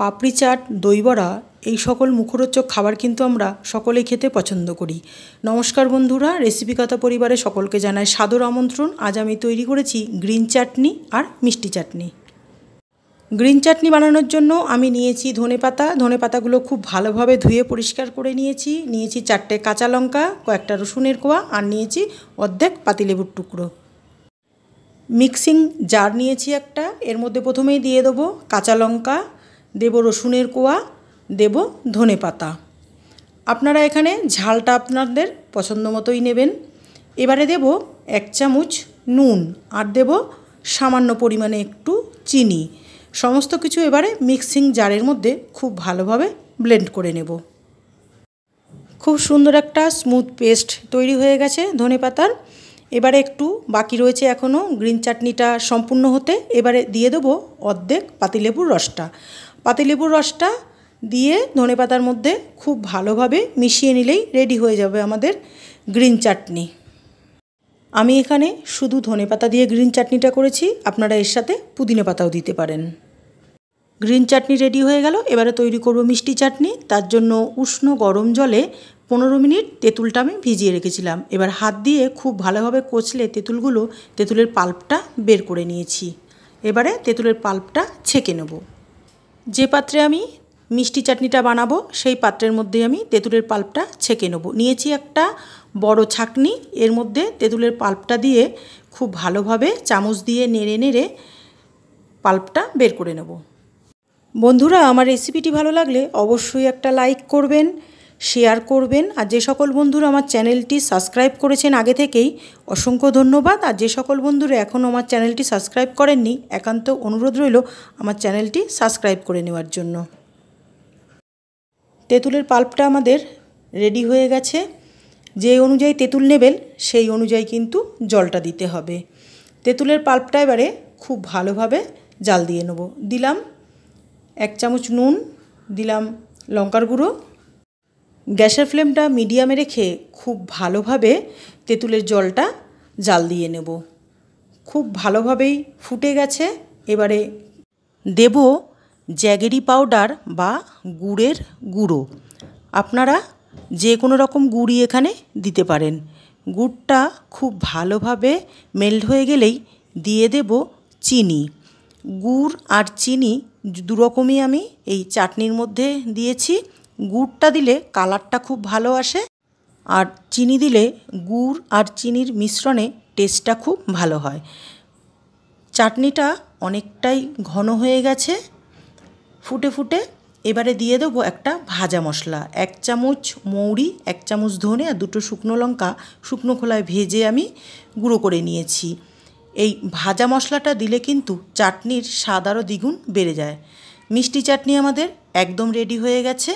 পাপড়ি চাট, দই বড়া এই সকল মুখরোচক খাবার কিন্তু আমরা সকলেই খেতে পছন্দ করি। নমস্কার বন্ধুরা, রেসিপি কথা পরিবারে সকলকে জানাই সাদর আমন্ত্রণ। আজ আমি তৈরি করেছি গ্রিন চাটনি আর মিষ্টি চাটনি। গ্রিন চাটনি বানানোর জন্য আমি নিয়েছি ধনেপাতা। ধনেপাতাগুলো খুব ভালোভাবে ধুয়ে পরিষ্কার করে নিয়েছি। 4টে কাঁচা লঙ্কা, কয়েকটা রসুনের কোয়া আর নিয়েছি অর্ধেক পাতিলেবুর টুকরো। মিক্সিং জার নিয়েছি একটা, এর মধ্যে প্রথমেই দিয়ে দেবো কাঁচা লঙ্কা, দেব রসুনের কোয়া, দেব ধনেপাতা। আপনারা এখানে ঝালটা আপনাদের পছন্দ মতোই নেবেন। এবারে দেব 1 চামচ নুন আর দেব সামান্য পরিমাণে একটু চিনি। সমস্ত কিছু এবারে মিক্সিং জারের মধ্যে খুব ভালোভাবে ব্লেন্ড করে নেব। খুব সুন্দর একটা স্মুথ পেস্ট তৈরি হয়ে গেছে ধনেপাতার। এবারে একটু বাকি রয়েছে এখনও গ্রিন চাটনিটা সম্পূর্ণ হতে। এবারে দিয়ে দেবো অর্ধেক পাতিলেবুর রসটা। পাতিলেবুর রসটা দিয়ে ধনেপাতার মধ্যে খুব ভালোভাবে মিশিয়ে নিলেই রেডি হয়ে যাবে আমাদের গ্রিন চাটনি। আমি এখানে শুধু ধনেপাতা দিয়ে গ্রিন চাটনিটা করেছি, আপনারা এর সাথে পুদিনা পাতাও দিতে পারেন। গ্রিন চাটনি রেডি হয়ে গেল। এবারে তৈরি করব মিষ্টি চাটনি। তার জন্য উষ্ণ গরম জলে 15 মিনিট তেঁতুলটা আমি ভিজিয়ে রেখেছিলাম। এবার হাত দিয়ে খুব ভালোভাবে কচলে তেঁতুলের পাল্পটা বের করে নিয়েছি। এবারে তেঁতুলের পাল্পটা ছেঁকে নেব। যে পাত্রে আমি মিষ্টি চাটনিটা বানাবো সেই পাত্রের মধ্যে আমি তেঁতুলের পাল্পটা ছেঁকে নেব। নিয়েছি একটা বড় ছাঁকনি, এর মধ্যে তেঁতুলের পাল্পটা দিয়ে খুব ভালোভাবে চামচ দিয়ে নেড়ে নেড়ে পাল্পটা বের করে নেব। বন্ধুরা, আমার রেসিপিটি ভালো লাগলে অবশ্যই একটা লাইক করবেন, শেয়ার করবেন। আর যে সকল বন্ধুরা আমার চ্যানেলটি সাবস্ক্রাইব করেছেন আগে থেকেই অসংখ্য ধন্যবাদ। আর যে সকল বন্ধুরা এখনও আমার চ্যানেলটি সাবস্ক্রাইব করেননি, একান্ত অনুরোধ রইল আমার চ্যানেলটি সাবস্ক্রাইব করে নেওয়ার জন্য। তেঁতুলের পাল্পটা আমাদের রেডি হয়ে গেছে। যে অনুযায়ী তেঁতুল নেবেন সেই অনুযায়ী কিন্তু জলটা দিতে হবে। তেঁতুলের পাল্পটা এবারে খুব ভালোভাবে জাল দিয়ে নেব। দিলাম 1 চামচ নুন, দিলাম লঙ্কার গুঁড়ো। গ্যাসের ফ্লেমটা মিডিয়ামে রেখে খুব ভালোভাবে তেঁতুলের জলটা জাল দিয়ে নেব। খুব ভালোভাবেই ফুটে গেছে। এবারে দেব জ্যাগেরি পাউডার বা গুড়ের গুঁড়ো। আপনারা যে কোনো রকম গুড়ই এখানে দিতে পারেন। গুড়টা খুব ভালোভাবে মেল্ট হয়ে গেলেই দিয়ে দেব চিনি। গুড় আর চিনি দুরকমই আমি এই চাটনির মধ্যে দিয়েছি। গুড়টা দিলে কালারটা খুব ভালো আসে, আর চিনি দিলে গুড় আর চিনির মিশ্রণে টেস্টটা খুব ভালো হয়। চাটনিটা অনেকটাই ঘন হয়ে গেছে ফুটে ফুটে। এবারে দিয়ে দেবো একটা ভাজা মশলা। 1 চামচ মৌরি, 1 চামচ ধনে আর 2টো শুকনো লঙ্কা শুকনো খোলায় ভেজে আমি গুঁড়ো করে নিয়েছি। এই ভাজা মশলাটা দিলে কিন্তু চাটনির স্বাদ আরও দ্বিগুণ বেড়ে যায়। মিষ্টি চাটনি আমাদের একদম রেডি হয়ে গেছে।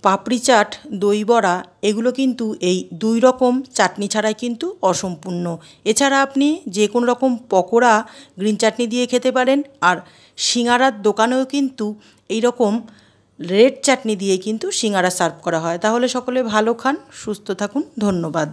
পাপড়ি চাট, দই বড়া এগুলো কিন্তু এই 2 রকম চাটনি ছাড়াই কিন্তু অসম্পূর্ণ। এছাড়া আপনি যে কোনো রকম পকোড়া গ্রিন চাটনি দিয়ে খেতে পারেন। আর সিঙাড়ার দোকানেও কিন্তু এই রকম রেড চাটনি দিয়ে কিন্তু সিঙাড়া সার্ভ করা হয়। তাহলে সকলে ভালো খান, সুস্থ থাকুন। ধন্যবাদ।